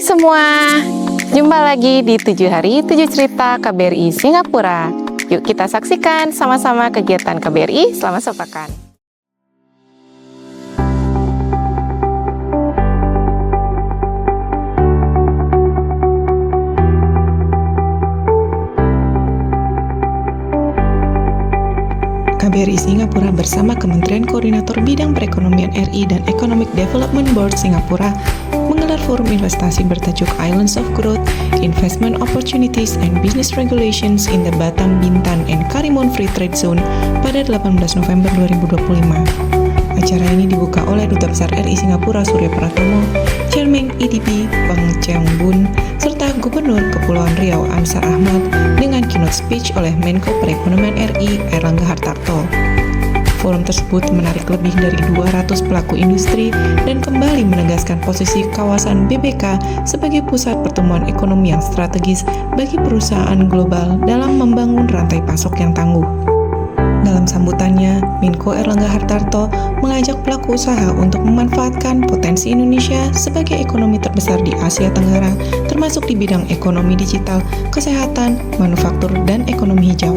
Hai semua, jumpa lagi di 7 hari 7 cerita KBRI Singapura. Yuk kita saksikan sama-sama kegiatan KBRI selama sepekan. KBRI Singapura bersama Kementerian Koordinator Bidang Perekonomian RI dan Economic Development Board Singapura menggelar forum investasi bertajuk Islands of Growth, Investment Opportunities and Business Regulations in the Batam, Bintan, and Karimun Free Trade Zone pada 18 November 2025. Acara ini dibuka oleh Duta Besar RI Singapura Surya Pratomo, Chairman EDB Peng Cheng Bun, serta Gubernur Kepulauan Riau Ansar Ahmad dengan keynote speech oleh Menko Perekonomian RI Airlangga Hartarto. Forum tersebut menarik lebih dari 200 pelaku industri dan kembali menegaskan posisi kawasan BBK sebagai pusat pertumbuhan ekonomi yang strategis bagi perusahaan global dalam membangun rantai pasok yang tangguh. Dalam sambutannya, Menko Airlangga Hartarto mengajak pelaku usaha untuk memanfaatkan potensi Indonesia sebagai ekonomi terbesar di Asia Tenggara, termasuk di bidang ekonomi digital, kesehatan, manufaktur, dan ekonomi hijau.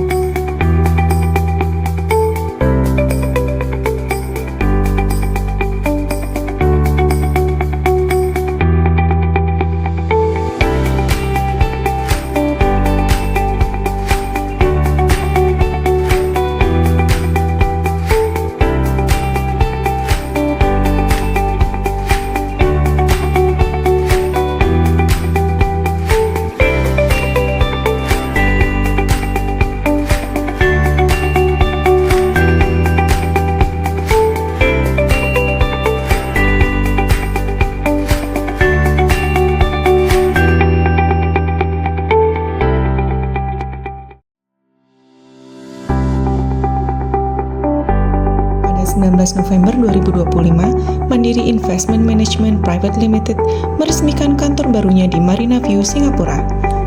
Pada 19 November 2025, Mandiri Investment Management Private Limited meresmikan kantor barunya di Marina View, Singapura.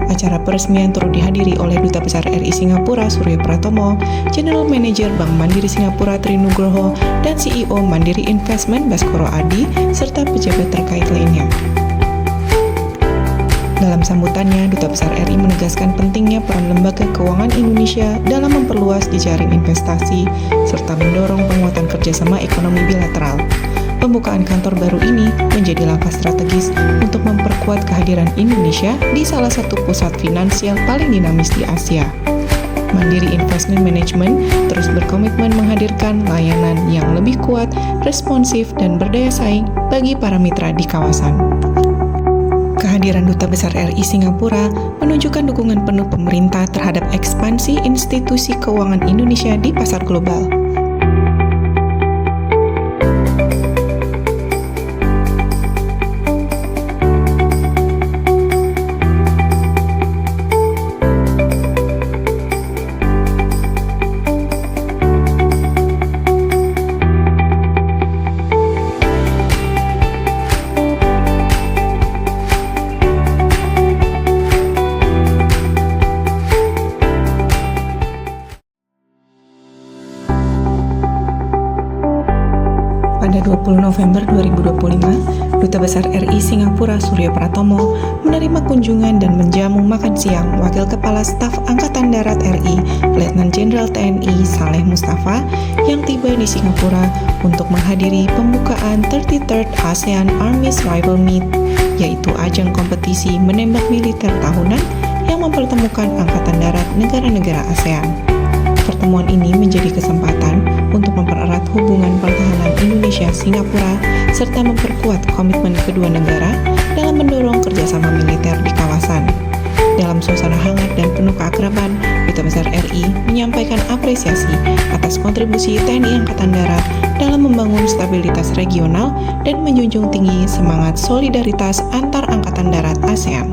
Acara peresmian turut dihadiri oleh Duta Besar RI Singapura Surya Pratomo, General Manager Bank Mandiri Singapura Tri Nugroho, dan CEO Mandiri Investment Baskoro Adi, serta pejabat terkait lainnya. Dalam sambutannya, Duta Besar RI menegaskan pentingnya peran lembaga keuangan Indonesia dalam memperluas jejaring investasi serta mendorong penguatan kerjasama ekonomi bilateral. Pembukaan kantor baru ini menjadi langkah strategis untuk memperkuat kehadiran Indonesia di salah satu pusat finansial paling dinamis di Asia. Mandiri Investment Management terus berkomitmen menghadirkan layanan yang lebih kuat, responsif, dan berdaya saing bagi para mitra di kawasan. Kehadiran Duta Besar RI Singapura menunjukkan dukungan penuh pemerintah terhadap ekspansi institusi keuangan Indonesia di pasar global. Pada 20 November 2025, Duta Besar RI Singapura Surya Pratomo menerima kunjungan dan menjamu makan siang Wakil Kepala Staf Angkatan Darat RI, Letnan Jenderal TNI Saleh Mustafa, yang tiba di Singapura untuk menghadiri pembukaan 33rd ASEAN Armies Rival Meet, yaitu ajang kompetisi menembak militer tahunan yang mempertemukan Angkatan Darat negara-negara ASEAN. Pertemuan ini menjadi kesempatan untuk mempererat hubungan pertahanan Indonesia-Singapura serta memperkuat komitmen kedua negara dalam mendorong kerjasama militer di kawasan. Dalam suasana hangat dan penuh keakraban, Duta Besar RI menyampaikan apresiasi atas kontribusi TNI Angkatan Darat dalam membangun stabilitas regional dan menjunjung tinggi semangat solidaritas antar Angkatan Darat ASEAN.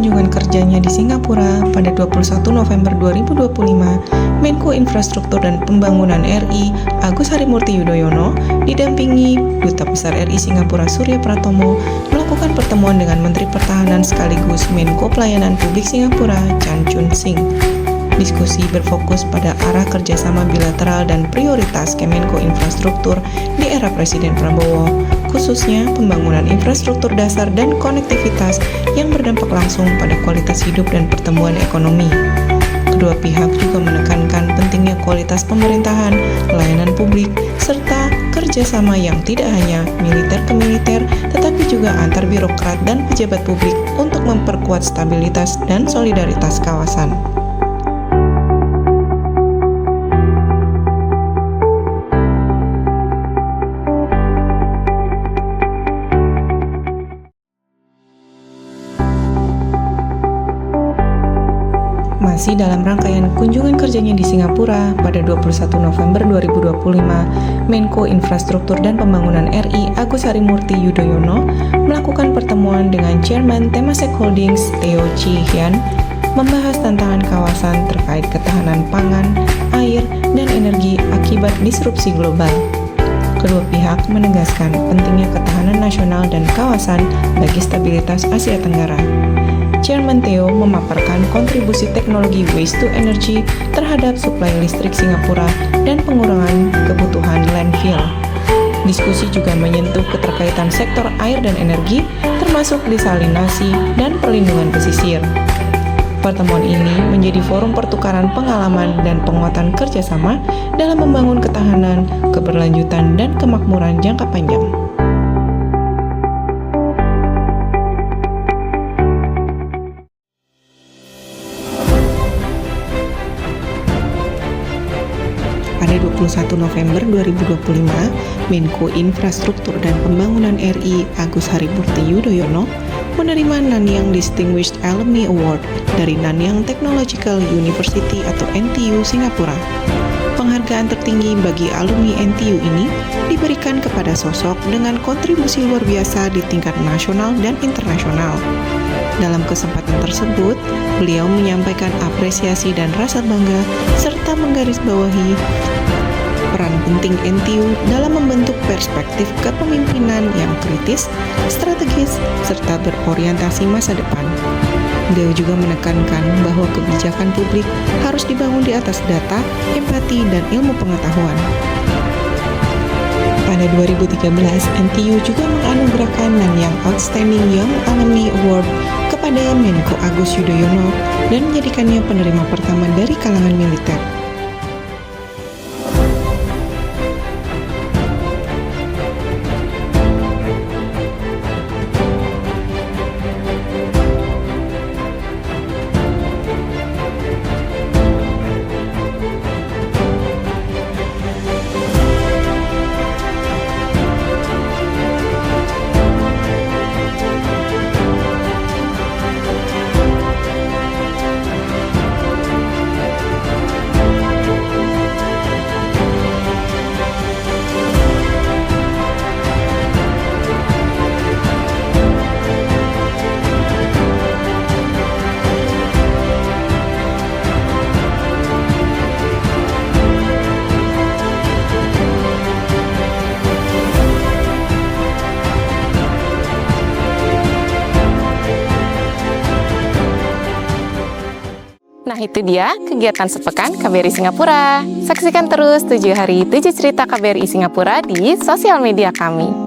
kunjungan kerjanya di Singapura pada 21 November 2025, Menko Infrastruktur dan Pembangunan RI Agus Harimurti Yudhoyono didampingi Duta Besar RI Singapura Surya Pratomo melakukan pertemuan dengan Menteri Pertahanan sekaligus Menko Pelayanan Publik Singapura Chan Chun Sing. Diskusi berfokus pada arah kerjasama bilateral dan prioritas Kemenko Infrastruktur di era Presiden Prabowo, khususnya pembangunan infrastruktur dasar dan konektivitas yang berdampak langsung pada kualitas hidup dan pertumbuhan ekonomi. Kedua pihak juga menekankan pentingnya kualitas pemerintahan, pelayanan publik, serta kerjasama yang tidak hanya militer ke militer, tetapi juga antar birokrat dan pejabat publik untuk memperkuat stabilitas dan solidaritas kawasan. Masih dalam rangkaian kunjungan kerjanya di Singapura pada 21 November 2025, Menko Infrastruktur dan Pembangunan RI Agus Harimurti Yudhoyono melakukan pertemuan dengan Chairman Temasek Holdings Theo Chee Hean membahas tantangan kawasan terkait ketahanan pangan, air, dan energi akibat disrupsi global. Kedua pihak menegaskan pentingnya ketahanan nasional dan kawasan bagi stabilitas Asia Tenggara. Chairman Theo memaparkan kontribusi teknologi waste to energy terhadap suplai listrik Singapura dan pengurangan kebutuhan landfill. Diskusi juga menyentuh keterkaitan sektor air dan energi, termasuk desalinasi dan perlindungan pesisir. Pertemuan ini menjadi forum pertukaran pengalaman dan penguatan kerjasama dalam membangun ketahanan, keberlanjutan, dan kemakmuran jangka panjang. Pada 21 November 2025, Menko Infrastruktur dan Pembangunan RI Agus Harimurti Yudhoyono menerima Nanyang Distinguished Alumni Award dari Nanyang Technological University atau NTU Singapura. Penghargaan tertinggi bagi alumni NTU ini diberikan kepada sosok dengan kontribusi luar biasa di tingkat nasional dan internasional. Dalam kesempatan tersebut, beliau menyampaikan apresiasi dan rasa bangga serta menggarisbawahi peran penting NTU dalam membentuk perspektif kepemimpinan yang kritis, strategis, serta berorientasi masa depan. Beliau juga menekankan bahwa kebijakan publik harus dibangun di atas data, empati, dan ilmu pengetahuan. Pada 2013, NTU juga menganugerahkan Nanyang Outstanding Young Alumni Award kepada Menko Agus Yudhoyono dan menjadikannya penerima pertama dari kalangan militer. Nah itu dia kegiatan sepekan KBRI Singapura. Saksikan terus 7 hari 7 cerita KBRI Singapura di sosial media kami.